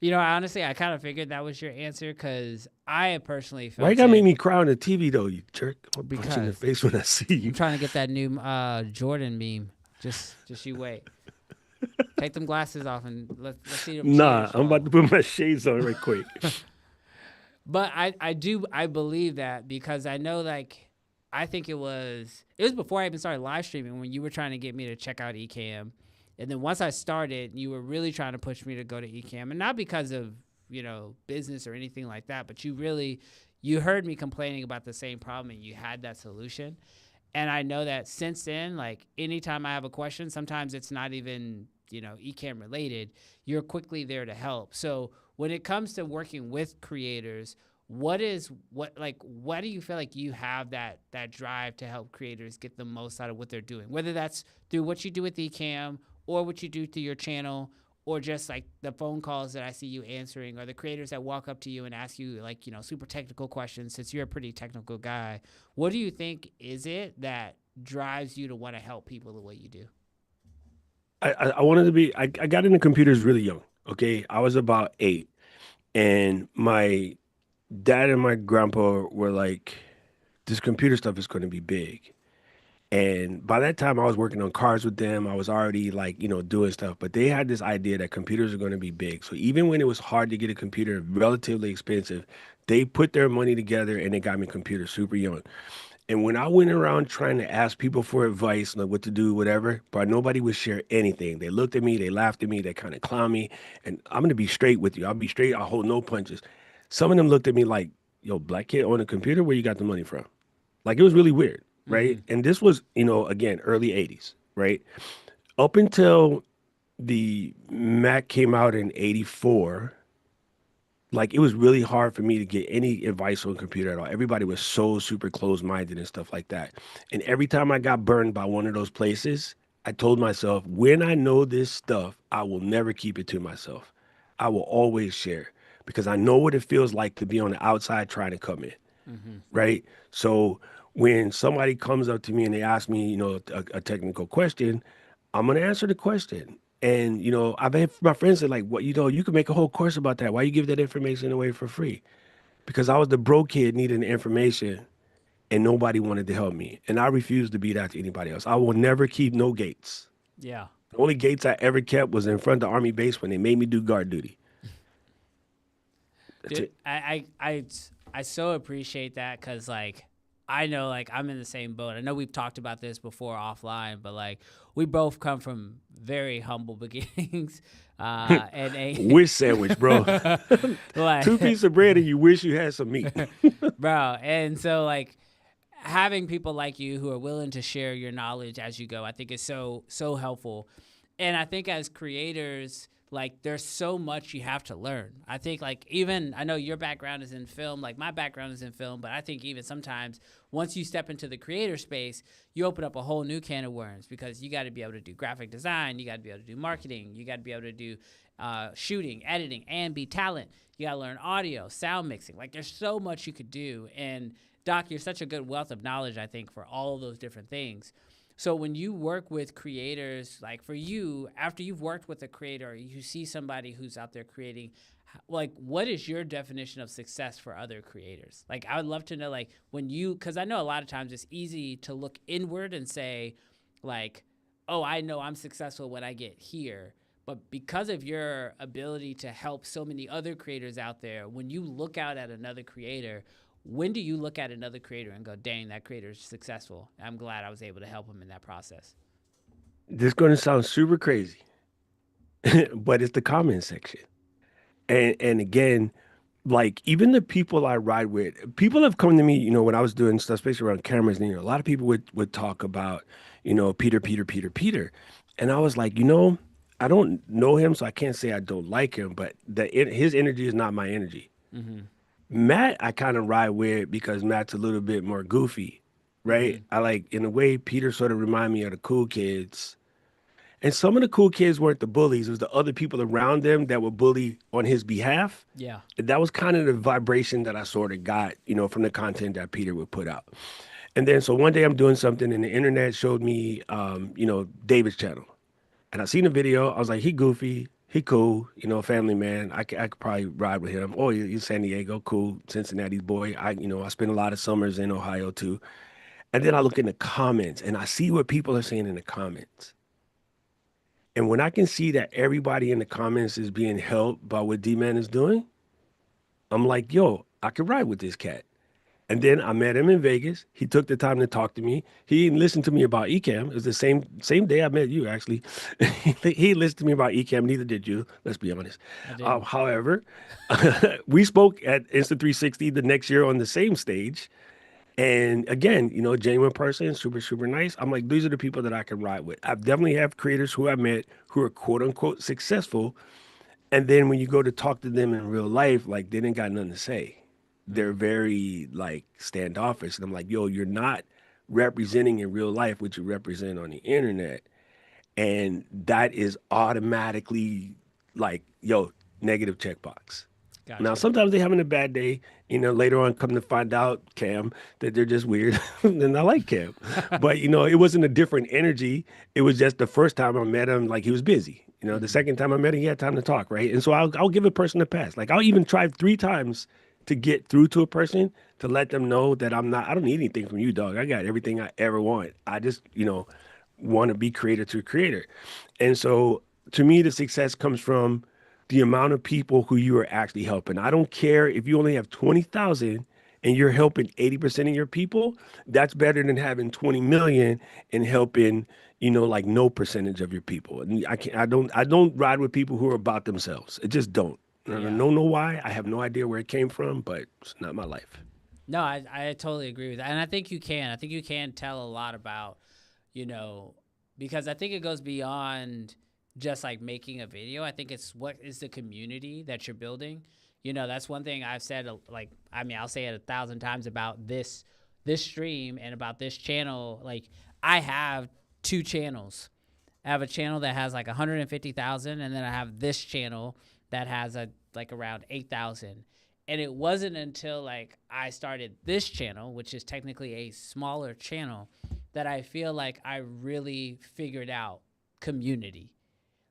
You know, honestly, I kind of figured that was your answer because I personally felt Why you gotta make it me cry on the TV though, you jerk? I'm gonna punch you in the because face when I see you. I'm trying to get that new Jordan meme. Just you wait. Take them glasses off and let's see them Nah, cheers I'm about to fall. put my shades on right quick. But I believe that because I know, like, I think it was before I even started live streaming when you were trying to get me to check out Ecamm. And then once I started, you were really trying to push me to go to Ecamm, and not because of, you know, business or anything like that, but you heard me complaining about the same problem and you had that solution. And I know that since then, like anytime I have a question, sometimes it's not even, you know, Ecamm related, you're quickly there to help. So when it comes to working with creators, why do you feel like you have that drive to help creators get the most out of what they're doing? Whether that's through what you do with Ecamm or what you do through your channel, or just like the phone calls that I see you answering, or the creators that walk up to you and ask you, like, you know, super technical questions, since you're a pretty technical guy. What do you think is it that drives you to want to help people the way you do? I wanted to be. I got into computers really young. Okay, I was about 8, and my dad and my grandpa were like, "This computer stuff is going to be big." And by that time, I was working on cars with them. I was already like, doing stuff. But they had this idea that computers are going to be big. So even when it was hard to get a computer, relatively expensive, they put their money together and they got me a computer super young. And when I went around trying to ask people for advice, like what to do, whatever, but nobody would share anything. They looked at me, they laughed at me, they kind of clowned me. And I'm gonna be straight with you. I'll be straight. I'll hold no punches. Some of them looked at me like, "Yo, black kid on a computer, where you got the money from?" Like it was really weird, right? Mm-hmm. And this was, again, early '80s, right? Up until the Mac came out in '84, like it was really hard for me to get any advice on computer at all. Everybody was so super closed-minded and stuff like that. And every time I got burned by one of those places, I told myself, when I know this stuff, I will never keep it to myself. I will always share because I know what it feels like to be on the outside trying to come in, Mm-hmm. right? So when somebody comes up to me and they ask me, a technical question, I'm gonna answer the question. And I've had my friends say like, "What you could make a whole course about that. Why you give that information away for free?" Because I was the broke kid needing the information, and nobody wanted to help me, and I refused to be that to anybody else. I will never keep no gates. Yeah. The only gates I ever kept was in front of the Army base when they made me do guard duty. That's Dude, it. I so appreciate that because, like, I know, like, I'm in the same boat. I know we've talked about this before offline, but, like, we both come from very humble beginnings. And Wish sandwich, bro. like, 2 pieces of bread and you wish you had some meat. bro. And so, like, having people like you who are willing to share your knowledge as you go, I think is so helpful. And I think as creators, like there's so much you have to learn. I think like even I know your background is in film, like my background is in film, but I think even sometimes once you step into the creator space, you open up a whole new can of worms because you got to be able to do graphic design, you got to be able to do marketing, you got to be able to do shooting, editing, and be talent. You got to learn audio, sound mixing. Like there's so much you could do. And Doc, you're such a good wealth of knowledge, I think, for all of those different things. So when you work with creators, like for you, after you've worked with a creator, you see somebody who's out there creating, like what is your definition of success for other creators? Like I would love to know, like when you, because I know a lot of times it's easy to look inward and say like, oh, I know I'm successful when I get here. But because of your ability to help so many other creators out there, when you look out at another creator, when do you look at another creator and go, dang, that creator is successful? I'm glad I was able to help him in that process. This is going to sound super crazy, but it's the comment section. And again, like even the people I ride with, people have come to me, when I was doing stuff, especially around cameras, and a lot of people would talk about, Peter. And I was like, I don't know him, so I can't say I don't like him, but his energy is not my energy. Mm-hmm. Matt, I kind of ride with because Matt's a little bit more goofy, right? Mm-hmm. I like, in a way, Peter sort of remind me of the cool kids. And some of the cool kids weren't the bullies. It was the other people around them that would bully on his behalf. Yeah. And that was kind of the vibration that I sort of got, from the content that Peter would put out. And then so one day I'm doing something and the internet showed me, David's channel. And I seen the video. I was like, he goofy, he cool, family man. I could probably ride with him. Oh, he's San Diego, cool, Cincinnati's boy. I spent a lot of summers in Ohio too. And then I look in the comments and I see what people are saying in the comments. And when I can see that everybody in the comments is being helped by what D-Man is doing, I'm like, yo, I could ride with this cat. And then I met him in Vegas. He took the time to talk to me. He didn't listen to me about Ecamm. It was the same day I met you, actually. He listened to me about Ecamm. Neither did you. Let's be honest. I did. However, we spoke at Insta360 the next year on the same stage. And again, genuine person, super, super nice. I'm like, these are the people that I can ride with. I've definitely have creators who I met who are quote unquote successful. And then when you go to talk to them in real life, like they didn't got nothing to say. They're very like standoffish. And I'm like, yo, you're not representing in real life what you represent on the internet. And that is automatically like, yo, negative checkbox. Now, Gotcha. sometimes they're having a bad day. Later on, come to find out, Cam, that they're just weird. And I like Cam. But, it wasn't a different energy. It was just the first time I met him, like he was busy. The second time I met him, he had time to talk, right? And so I'll give a person a pass. Like I'll even try 3 times to get through to a person to let them know that I don't need anything from you, dog. I got everything I ever want. I just, want to be creator to creator. And so to me, the success comes from the amount of people who you are actually helping. I don't care if you only have 20,000 and you're helping 80% of your people, that's better than having 20 million and helping, like no percentage of your people. And I don't ride with people who are about themselves. It just don't. I Yeah. don't know why. I have no idea where it came from, but it's not my life. No, I totally agree with that. And I think you can. I think you can tell a lot about, because I think it goes beyond just like making a video. I think it's what is the community that you're building. That's one thing I've said, I'll say it 1,000 times about this stream and about this channel. Like I have 2 channels. I have a channel that has like 150,000 and then I have this channel that has around 8,000. And it wasn't until like I started this channel, which is technically a smaller channel, that I feel like I really figured out community.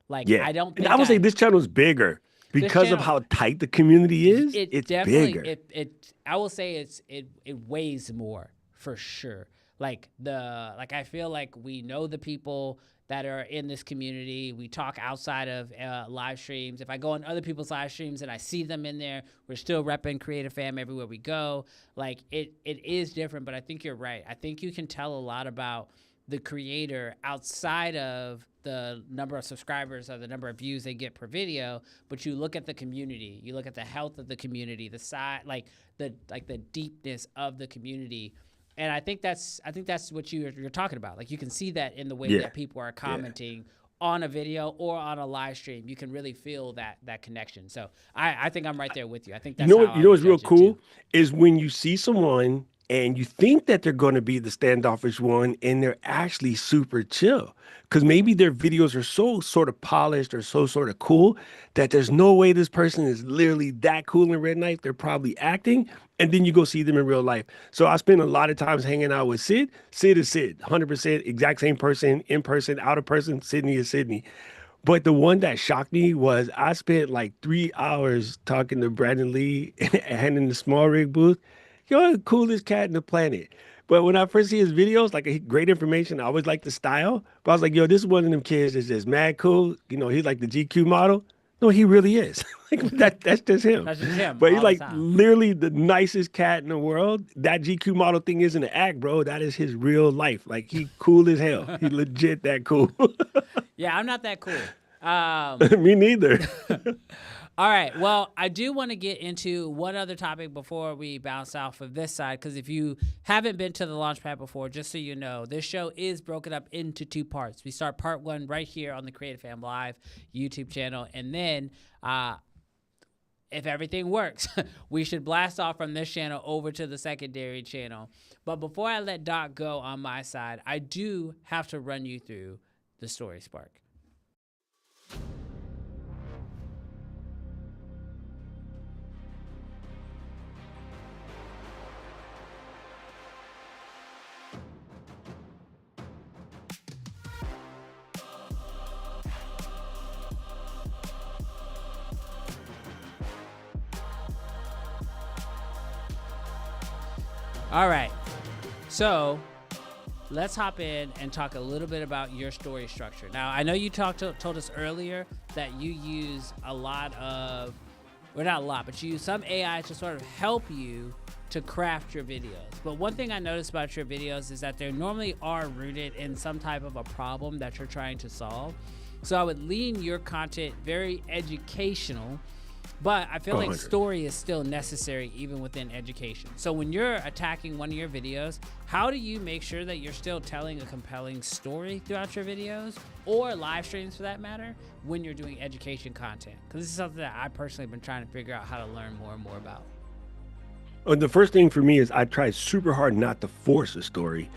Like Yeah. I don't And think I would say this channel is bigger because of channel- how tight the community is. It's definitely bigger. bigger. I will say it weighs more for sure. Like I feel like we know the people that are in this community. We talk outside of live streams. If I go on other people's live streams and I see them in there, we're still repping Creative Fam everywhere we go. Like it is different, but I think you're right. I think you can tell a lot about the creator outside of the number of subscribers or the number of views they get per video, but you look at the community, you look at the health of the community, the side, the deepness of the community. And I think that's what you're talking about. Like you can see that in the way that people are commenting on a video or on a live stream. You can really feel that connection. So I think I'm right there with you. I think that's You how know what's I real judge it, cool too. is when you see someone and you think that they're going to be the standoffish one and they're actually super chill. Because maybe their videos are so sort of polished or so sort of cool that there's no way this person is literally that cool in Red Knife. They're probably acting. And then you go see them in real life. So I spend a lot of times hanging out with Sid. Sid is Sid, 100% exact same person, in person, out of person. Sydney is Sydney. But the one that shocked me was I spent like 3 hours talking to Brandon Lee and in the small rig booth. You're the coolest cat in the planet. But when I first see his videos, like great information, I always like the style. But I was like, yo, this is one of them kids that's just mad cool. He's like the GQ model. No, he really is. That's just him. That's just him But he's all the like time. literally the nicest cat in the world. That GQ model thing isn't an act, bro. That is his real life. Like he cool as hell. He legit that cool. Yeah, I'm not that cool. Me neither. All right. Well, I do want to get into one other topic before we bounce off of this side, because if you haven't been to the Launchpad before, just so you know, this show is broken up into 2 parts. We start part 1 right here on the Creative Fam Live YouTube channel, and then if everything works, we should blast off from this channel over to the secondary channel. But before I let Doc go on my side, I do have to run you through the Story Spark. All right, so let's hop in and talk a little bit about your story structure. Now, I know you told us earlier that you use a lot of, well, not a lot, but you use some AI to sort of help you to craft your videos. But one thing I noticed about your videos is that they normally are rooted in some type of a problem that you're trying to solve. So I would lean your content very educational, but I feel like story is still necessary even within education. So when you're attacking one of your videos, how do you make sure that you're still telling a compelling story throughout your videos, or live streams for that matter, when you're doing education content? Because this is something that I personally have been trying to figure out how to learn more and more about. The first thing for me is I try super hard not to force a story.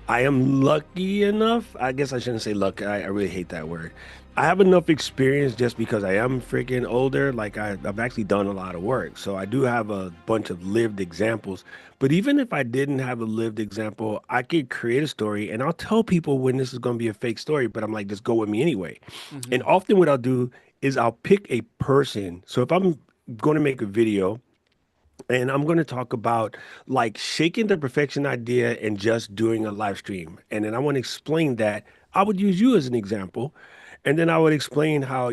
I am lucky enough, I guess I shouldn't say lucky, I really hate that word. I have enough experience just because I am freaking older. Like I've actually done a lot of work. So I do have a bunch of lived examples. But even if I didn't have a lived example, I could create a story and I'll tell people when this is going to be a fake story, but I'm like, just go with me anyway. Mm-hmm. And often what I'll do is I'll pick a person. So if I'm going to make a video, and I'm going to talk about like shaking the perfection idea and just doing a live stream. And then I want to explain that. I would use you as an example. And then I would explain how,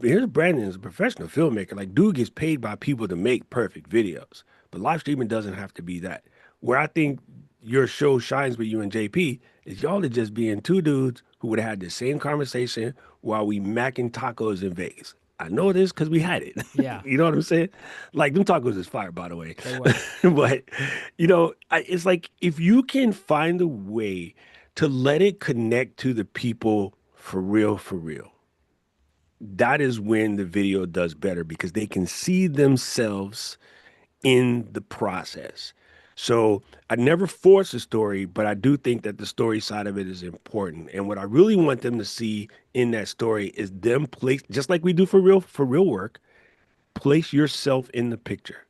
here's Brandon is a professional filmmaker. Like, dude gets paid by people to make perfect videos. But live streaming doesn't have to be that. Where I think your show shines with you and JP is y'all are just being 2 dudes who would have had the same conversation while we macking tacos in Vegas. I know this because we had it. Yeah. You know what I'm saying? Like, them tacos is fire, by the way. They were. But, it's like if you can find a way to let it connect to the people for real, that is when the video does better because they can see themselves in the process. So I never force a story, but I do think that the story side of it is important. And what I really want them to see in that story is them place, just like we do for real work, place yourself in the picture.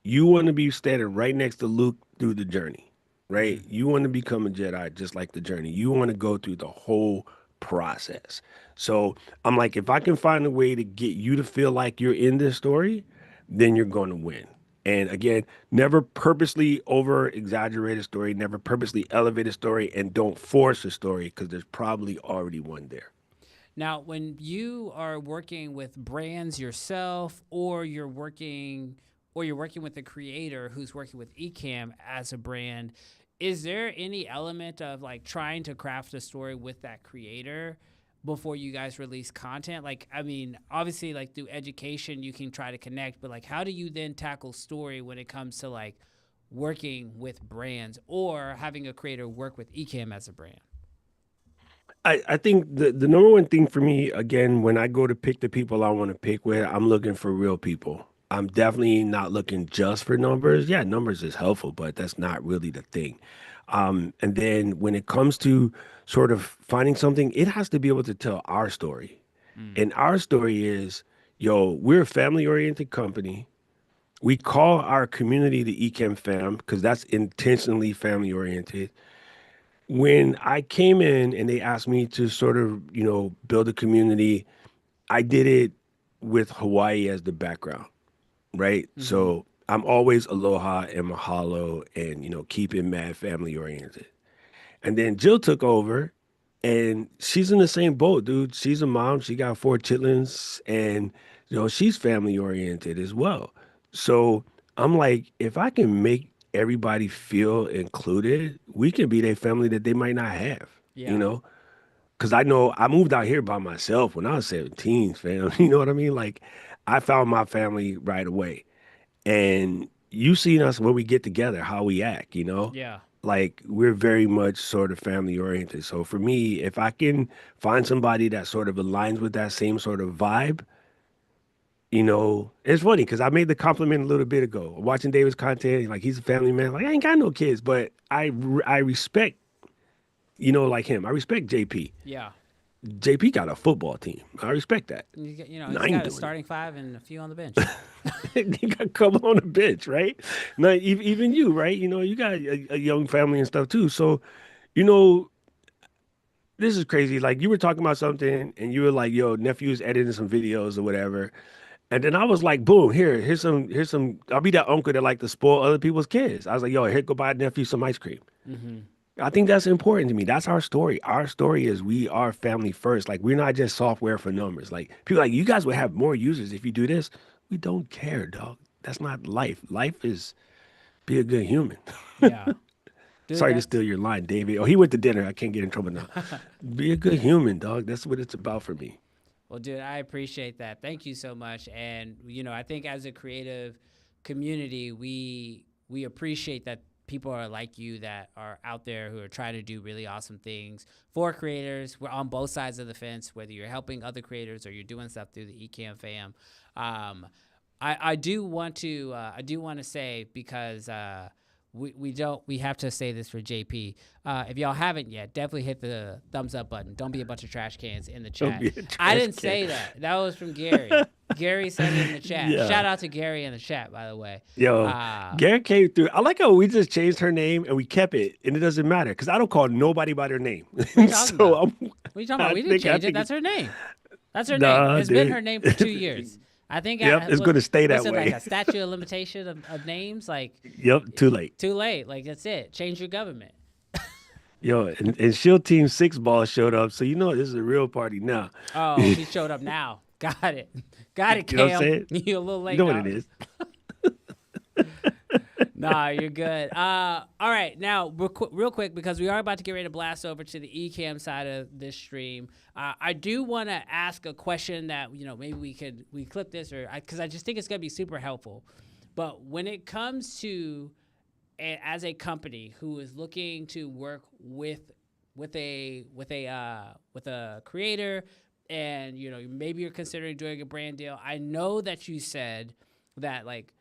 You want to be standing right next to Luke through the journey, right? Mm-hmm. You want to become a Jedi just like the journey. You want to go through the whole process. So I'm like, if I can find a way to get you to feel like you're in this story, then you're going to win. And again, never purposely over exaggerate a story, never purposely elevate a story, and don't force a story because there's probably already one there. Now, when you are working with brands yourself, or you're working with a creator who's working with Ecamm as a brand, is there any element of like trying to craft a story with that creator before you guys release content? Like, I mean, obviously like through education, you can try to connect, but like, how do you then tackle story when it comes to like working with brands or having a creator work with Ecamm as a brand? I think the number one thing for me, again, when I go to pick the people I want to pick with, I'm looking for real people. I'm definitely not looking just for numbers. Yeah, numbers is helpful, but that's not really the thing. And then when it comes to sort of finding something, it has to be able to tell our story. And our story is, we're a family-oriented company. We call our community the Ecamm fam because that's intentionally family-oriented. When I came in and they asked me to sort of, build a community, I did it with Hawaii as the background. Right. Mm-hmm. So I'm always aloha and mahalo and, keep it mad family oriented. And then Jill took over and she's in the same boat, dude. She's a mom. She got 4 chitlins and, she's family oriented as well. So I'm like, if I can make everybody feel included, we can be their family that they might not have, Because I know I moved out here by myself when I was 17, fam. You know what I mean? Like, I found my family right away. And you seen us when we get together, how we act, you know? Yeah. Like we're very much sort of family oriented. So for me, if I can find somebody that sort of aligns with that same sort of vibe, you know, it's funny because I made the compliment a little bit ago. Watching David's content, like he's a family man. Like I ain't got no kids, but I respect, you know, like him. I respect JP. Yeah. JP got a football team. I respect that. You know, And he's I ain't got a doing starting five and a few on the bench. it. You got a couple on the bench, right? Now, even you, right? You know, you got a young family and stuff too. So, you know, this is crazy. Like you were talking about something and you were like, yo, nephew's editing some videos or whatever. And then I was like, boom, here's some, I'll be that uncle that like to spoil other people's kids. I was like, yo, here, go buy nephew some ice cream. Mm-hmm. I think that's important to me. That's our story. Our story is we are family first. Like we're not just software for numbers. Like people like you guys would have more users if you do this. We don't care, dog. That's not life. Life is be a good human. Yeah. Dude, Sorry to that's steal your line, David. Oh, he went to dinner. I can't get in trouble now. Be a good human, dog. That's what it's about for me. well, dude, I appreciate that. Thank you so much. And you know, I think as a creative community, we appreciate that people are like you that are out there who are trying to do really awesome things for creators. We're on both sides of the fence, whether you're helping other creators or you're doing stuff through the Ecamm fam. I do want to say because we have to say this for JP. If y'all haven't yet, definitely hit the thumbs up button. Don't be a bunch of trash cans in the Don't chat. be a I trash didn't can. say that. That was from Gary. Gary said it in the chat. Yeah. Shout out to Gary in the chat, by the way. Yo, Garrett came through. I like how we just changed her name and we kept it, and it doesn't matter because I don't call nobody by their name. talking so about? What are you talking about? We didn't change it. That's her name. That's her Nah, name. It's been dude. her name for 2 years. I think Yep, it's gonna stay that what's it, way. like a statute of limitation of names? Like Yep, too late. too late. Like that's it. Change your government. Yo, and Shield Team 6 ball showed up, so you know this is a real party now. Oh, he showed up now. Got it. Got it, You Cam. know what I'm saying? You a little late. You know what now. it is. Nah, you're good. All right, now real quick because we are about to get ready to blast over to the Ecamm side of this stream. I do want to ask a question that maybe we clip this or because I just think it's gonna be super helpful. But when it comes to as a company who is looking to work with a creator, and maybe you're considering doing a brand deal. I know that you said that like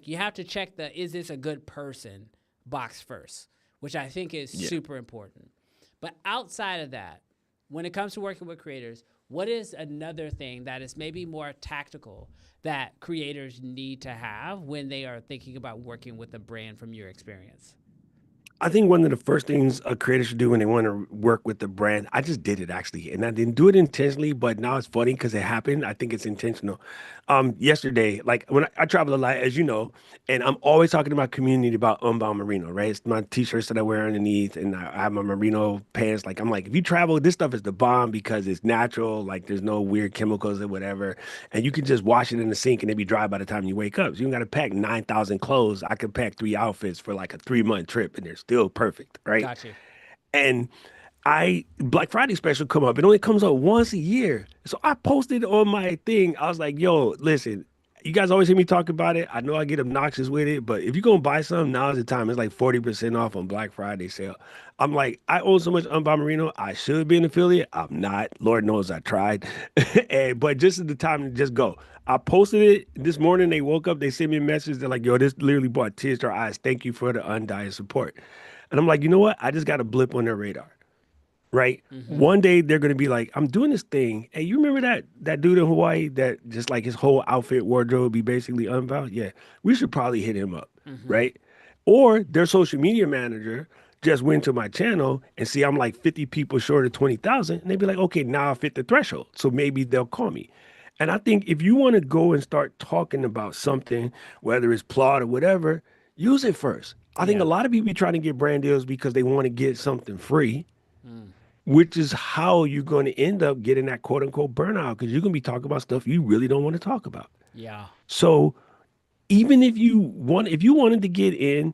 you have to check the is this a good person box first, which I think is super important. But outside of that, when it comes to working with creators, what is another thing that is maybe more tactical that creators need to have when they are thinking about working with a brand from your experience? I think one of the first things a creator should do when they want to work with the brand, I just did it actually, and I didn't do it intentionally, but now it's funny because it happened. I think it's intentional. Yesterday, like when I travel a lot, as you know, and I'm always talking about community about Unbound Merino, right? It's my t-shirts that I wear underneath, and I have my merino pants. Like I'm like, if you travel, this stuff is the bomb because it's natural. Like there's no weird chemicals or whatever, and you can just wash it in the sink and they be dry by the time you wake up. So you got to pack 9,000 clothes. I could pack 3 outfits for like a 3-month trip, and they're still perfect, right? Got you. And Black Friday special come up. It only comes up once a year. So I posted on my thing. I was like, yo, listen, you guys always hear me talk about it. I know I get obnoxious with it, but if you're going to buy something, now's the time. It's like 40% off on Black Friday sale. I'm like, I own so much Unbound Merino. I should be an affiliate. I'm not. Lord knows I tried. But just at the time to just go. I posted it this morning. They woke up. They sent me a message. They're like, yo, this literally brought tears to our eyes. Thank you for the undying support. And I'm like, you know what? I just got a blip on their radar. Right. Mm-hmm. One day they're going to be like, I'm doing this thing. Hey, you remember that dude in Hawaii that just like his whole outfit wardrobe be basically unbound? Yeah, we should probably hit him up. Mm-hmm. Right. Or their social media manager just went to my channel and see I'm like 50 people short of 20,000. And they'd be like, OK, now I fit the threshold. So maybe they'll call me. And I think if you want to go and start talking about something, whether it's plot or whatever, use it first. I think a lot of people be trying to get brand deals because they want to get something free. Which is how you're going to end up getting that quote unquote burnout because you're going to be talking about stuff you really don't want to talk about. Yeah. So even if you wanted to get in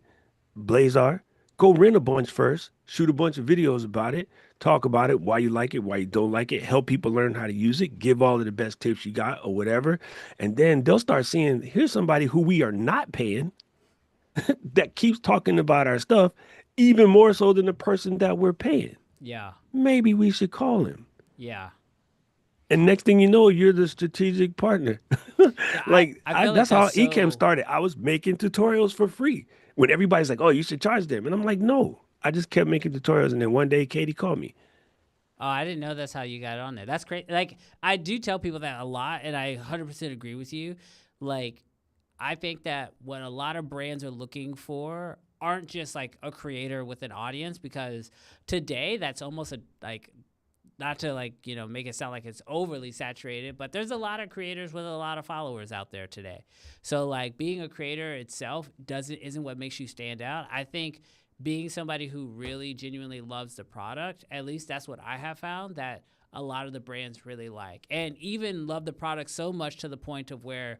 Blazar, go rent a bunch first, shoot a bunch of videos about it, talk about it, why you like it, why you don't like it, help people learn how to use it, give all of the best tips you got or whatever. And then they'll start seeing, here's somebody who we are not paying that keeps talking about our stuff even more so than the person that we're paying. Yeah. Maybe we should call him. Yeah. And next thing you know, you're the strategic partner. Like, I feel like that's how that's Ecamm so- started. I was making tutorials for free when everybody's like, oh, you should charge them. And I'm like, no, I just kept making tutorials. And then one day Katie called me. Oh, I didn't know that's how you got on there. That's great. Like, I do tell people that a lot, and I 100% agree with you. Like, I think that what a lot of brands are looking for aren't just like a creator with an audience, because today that's almost a, like, not to like, you know, make it sound like it's overly saturated, but there's a lot of creators with a lot of followers out there today. So like being a creator itself isn't what makes you stand out. I think being somebody who really genuinely loves the product, at least that's what I have found that a lot of the brands really like, and even love the product so much to the point of where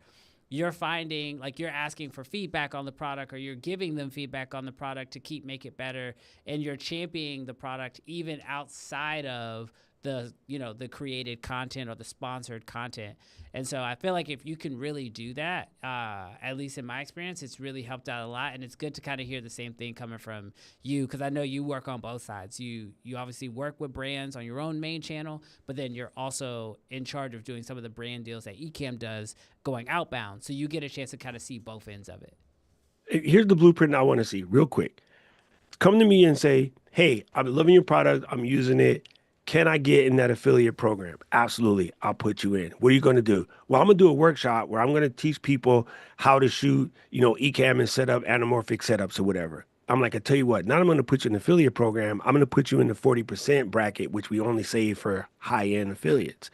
you're finding, like, you're asking for feedback on the product, or you're giving them feedback on the product to make it better, and you're championing the product even outside of the, you know, the created content or the sponsored content. And so I feel like if you can really do that, at least in my experience, it's really helped out a lot. And it's good to kind of hear the same thing coming from you, because I know you work on both sides. You obviously work with brands on your own main channel, but then you're also in charge of doing some of the brand deals that Ecamm does going outbound. So you get a chance to kind of see both ends of it. Here's the blueprint I want to see real quick. Come to me and say, hey, I'm loving your product. I'm using it. Can I get in that affiliate program? Absolutely. I'll put you in. What are you going to do? Well, I'm going to do a workshop where I'm going to teach people how to shoot, you know, Ecamm and set up anamorphic setups or whatever. I'm like, I tell you what, not I'm going to put you in an affiliate program. I'm going to put you in the 40% bracket, which we only save for high-end affiliates.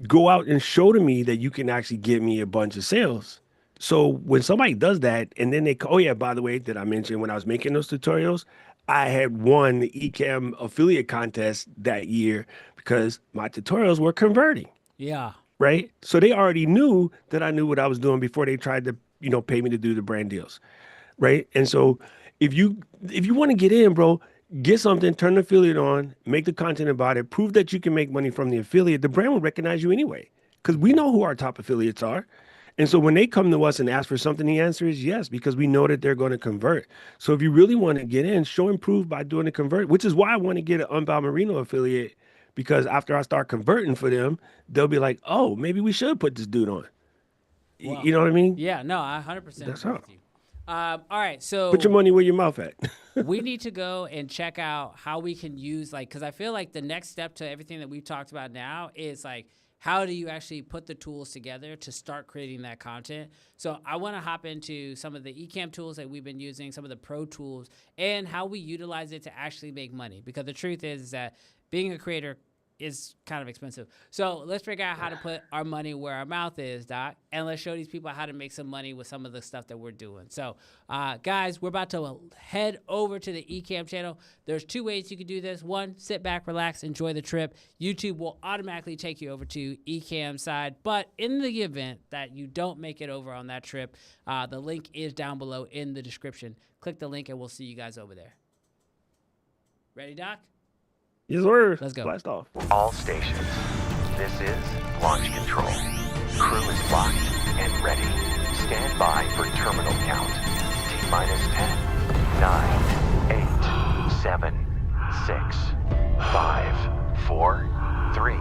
Go out and show to me that you can actually give me a bunch of sales. So when somebody does that, and then oh yeah, by the way, did I mention when I was making those tutorials, I had won the Ecamm affiliate contest that year because my tutorials were converting, Yeah. right? So they already knew that I knew what I was doing before they tried to, you know, pay me to do the brand deals, right? And so if you want to get in, bro, get something, turn the affiliate on, make the content about it, prove that you can make money from the affiliate. The brand will recognize you anyway, because we know who our top affiliates are. And so when they come to us and ask for something, the answer is yes, because we know that they're going to convert. So if you really want to get in, show and prove by doing the convert, which is why I want to get an Unbound Merino affiliate, because after I start converting for them, they'll be like, oh, maybe we should put this dude on. Well, You know what I mean? Yeah, no, I 100% agree That's how. with you. All right, so Put your money where your mouth at. we need to go and check out how we can use, like, because I feel like the next step to everything that we've talked about now is like, how do you actually put the tools together to start creating that content? So I want to hop into some of the Ecamm tools that we've been using, some of the pro tools, and how we utilize it to actually make money. Because the truth is that being a creator is kind of expensive. So let's figure out how to put our money where our mouth is, Doc, and let's show these people how to make some money with some of the stuff that we're doing. So guys, we're about to head over to the Ecamm channel. There's two ways you can do this. One, sit back, relax, enjoy the trip. YouTube will automatically take you over to Ecamm side, but in the event that you don't make it over on that trip, the link is down below in the description. Click the link and we'll see you guys over there. Ready, Doc? Yes, sir. Let's go. Blast off. All stations. This is launch control. Crew is locked and ready. Stand by for terminal count. T-minus 10, 9, 8, 7, 6, 5, 4, 3,